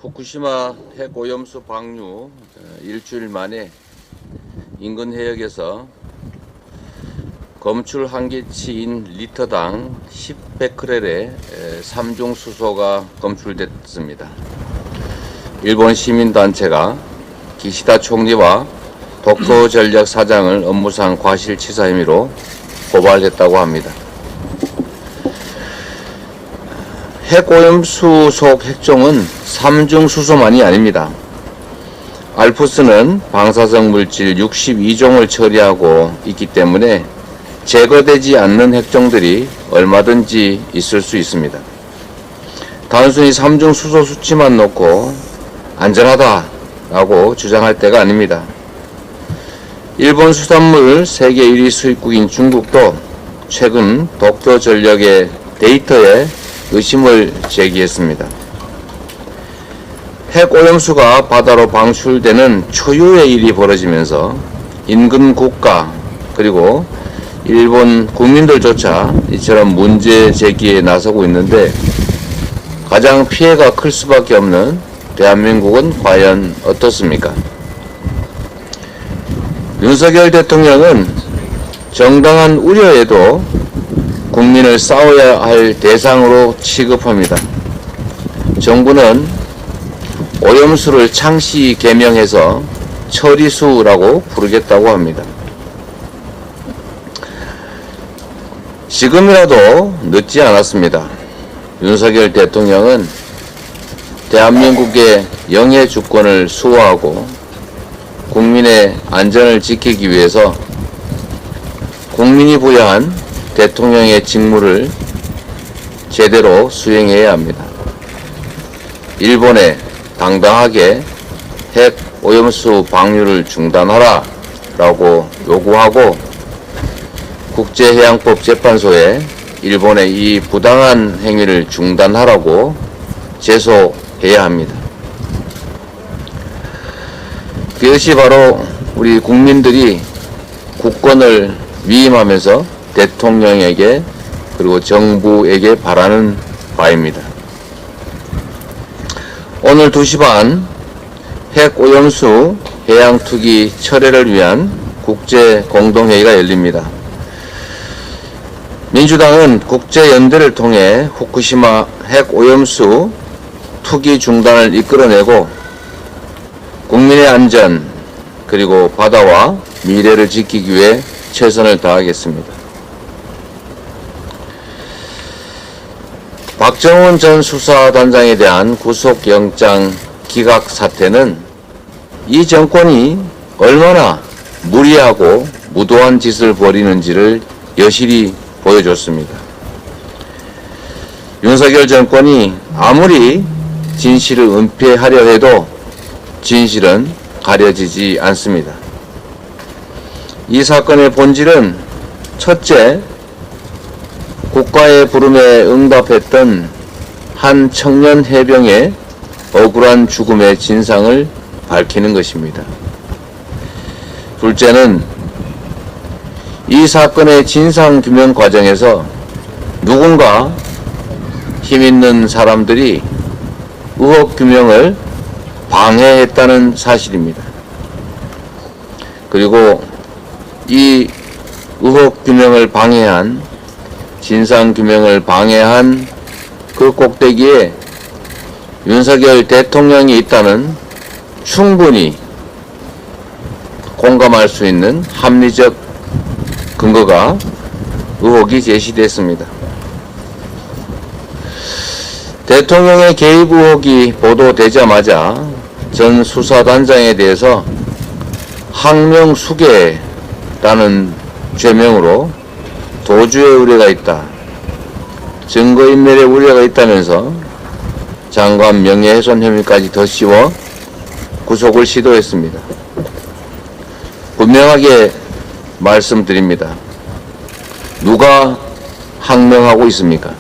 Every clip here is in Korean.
후쿠시마 핵오염수 방류 일주일 만에 인근 해역에서 검출 한계치인 리터당 10베크렐의 3중 수소가 검출됐습니다. 일본 시민단체가 기시다 총리와 도쿄 전력 사장을 업무상 과실치사 혐의로 고발했다고 합니다. 핵오염수 속 핵종은 3중 수소만이 아닙니다. 알프스는 방사성 물질 62종을 처리하고 있기 때문에 제거되지 않는 핵종들이 얼마든지 있을 수 있습니다. 단순히 3중 수소 수치만 놓고 안전하다라고 주장할 때가 아닙니다. 일본 수산물 세계 1위 수입국인 중국도 최근 도쿄 전력의 데이터에 의심을 제기했습니다. 핵오염수가 바다로 방출되는 초유의 일이 벌어지면서 인근 국가 그리고 일본 국민들조차 이처럼 문제 제기에 나서고 있는데 가장 피해가 클 수밖에 없는 대한민국은 과연 어떻습니까? 윤석열 대통령은 정당한 우려에도 국민을 싸워야 할 대상으로 취급합니다. 정부는 오염수를 창시 개명해서 처리수라고 부르겠다고 합니다. 지금이라도 늦지 않았습니다. 윤석열 대통령은 대한민국의 영해 주권을 수호하고 국민의 안전을 지키기 위해서 국민이 부여한 대통령의 직무를 제대로 수행해야 합니다. 일본에 당당하게 핵 오염수 방류를 중단하라 라고 요구하고 국제해양법-재판소에 일본의 이 부당한 행위를 중단하라고 제소해야 합니다. 그것이 바로 우리 국민들이 국권을 위임하면서 대통령에게 그리고 정부에게 바라는 바입니다. 오늘 2시 반 핵오염수 해양투기 철회를 위한 국제공동회의가 열립니다. 민주당은 국제연대를 통해 후쿠시마 핵오염수 투기 중단을 이끌어내고 국민의 안전 그리고 바다와 미래를 지키기 위해 최선을 다하겠습니다. 박정훈 전 수사단장에 대한 구속영장 기각 사태는 이 정권이 얼마나 무리하고 무도한 짓을 벌이는지를 여실히 보여줬습니다. 윤석열 정권이 아무리 진실을 은폐하려 해도 진실은 가려지지 않습니다. 이 사건의 본질은 첫째, 국가의 부름에 응답했던 한 청년 해병의 억울한 죽음의 진상을 밝히는 것입니다. 둘째는 이 사건의 진상규명 과정에서 누군가 힘있는 사람들이 의혹규명을 방해했다는 사실입니다. 그리고 이 의혹규명을 방해한 진상규명을 방해한 그 꼭대기에 윤석열 대통령이 있다는 충분히 공감할 수 있는 합리적 근거가 의혹이 제시됐습니다. 대통령의 개입 의혹이 보도되자마자 전 수사단장에 대해서 항명수괴라는 죄명으로 도주의 우려가 있다, 증거인멸의 우려가 있다면서 장관 명예훼손 혐의까지 더 씌워 구속을 시도했습니다. 분명하게 말씀드립니다. 누가 항명하고 있습니까?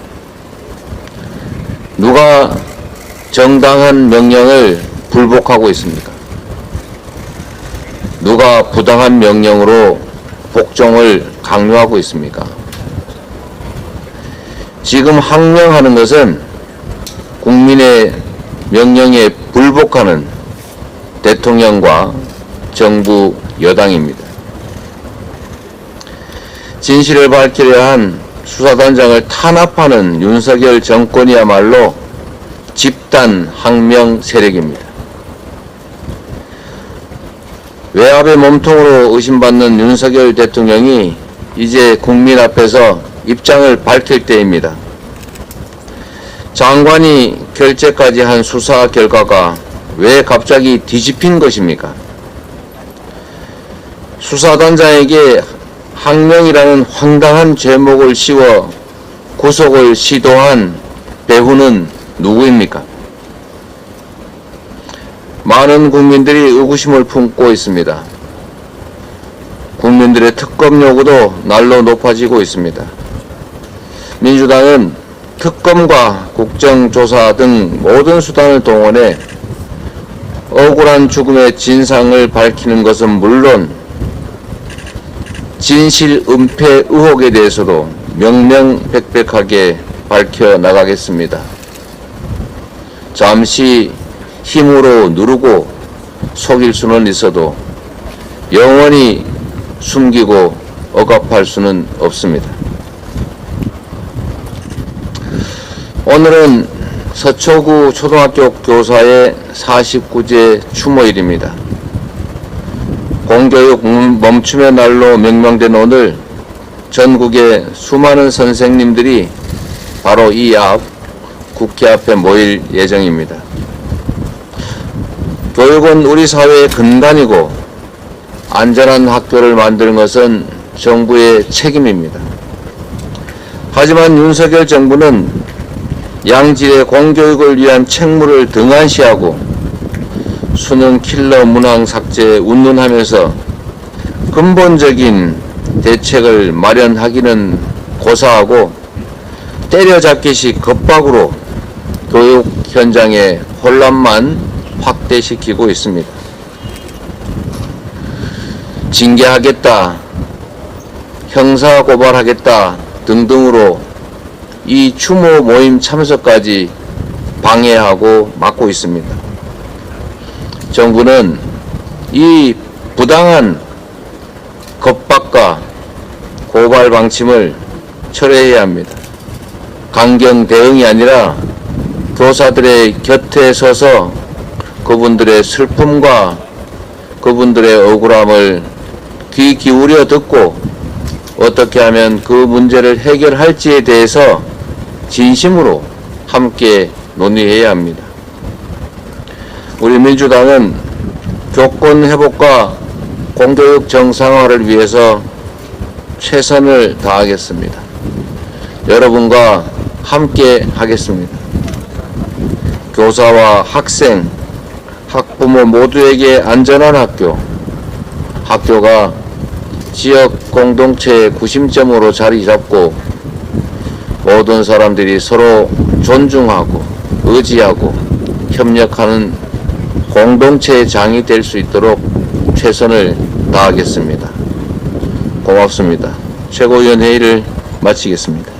누가 정당한 명령을 불복하고 있습니까? 누가 부당한 명령으로 복종을 강요하고 있습니까? 지금 항명하는 것은 국민의 명령에 불복하는 대통령과 정부 여당입니다. 진실을 밝히려 한 수사단장을 탄압하는 윤석열 정권이야말로 집단 항명 세력입니다. 외압의 몸통으로 의심받는 윤석열 대통령이 이제 국민 앞에서 입장을 밝힐 때입니다. 장관이 결재까지 한 수사 결과가 왜 갑자기 뒤집힌 것입니까? 수사단장에게 항명이라는 황당한 제목을 씌워 구속을 시도한 배후는 누구입니까? 많은 국민들이 의구심을 품고 있습니다. 국민들의 특검 요구도 날로 높아지고 있습니다. 민주당은 특검과 국정조사 등 모든 수단을 동원해 억울한 죽음의 진상을 밝히는 것은 물론 진실 은폐 의혹에 대해서도 명명백백하게 밝혀나가겠습니다. 잠시 힘으로 누르고 속일 수는 있어도 영원히 숨기고 억압할 수는 없습니다. 오늘은 서초구 초등학교 교사의 49제 추모일입니다. 공교육 멈춤의 날로 명명된 오늘 전국의 수많은 선생님들이 바로 이 앞 국회 앞에 모일 예정입니다. 교육은 우리 사회의 근간이고 안전한 학교를 만드는 것은 정부의 책임입니다. 하지만 윤석열 정부는 양질의 공교육을 위한 책무를 등한시하고 수능 킬러 문항 삭제 운운하면서 근본적인 대책을 마련하기는 고사하고 때려잡기식 겁박으로 교육 현장의 혼란만 확대시키고 있습니다. 징계하겠다, 형사고발하겠다 등등으로 이 추모 모임 참석까지 방해하고 막고 있습니다. 정부는 이 부당한 겁박과 고발 방침을 철회해야 합니다. 강경 대응이 아니라 교사들의 곁에 서서 그분들의 슬픔과 그분들의 억울함을 귀 기울여 듣고 어떻게 하면 그 문제를 해결할지에 대해서 진심으로 함께 논의해야 합니다. 우리 민주당은 교권 회복과 공교육 정상화를 위해서 최선을 다하겠습니다. 여러분과 함께 하겠습니다. 교사와 학생, 학부모 모두에게 안전한 학교, 학교가 지역 공동체의 구심점으로 자리 잡고 모든 사람들이 서로 존중하고 의지하고 협력하는 공동체의 장이 될 수 있도록 최선을 다하겠습니다. 고맙습니다. 최고위원 회의를 마치겠습니다.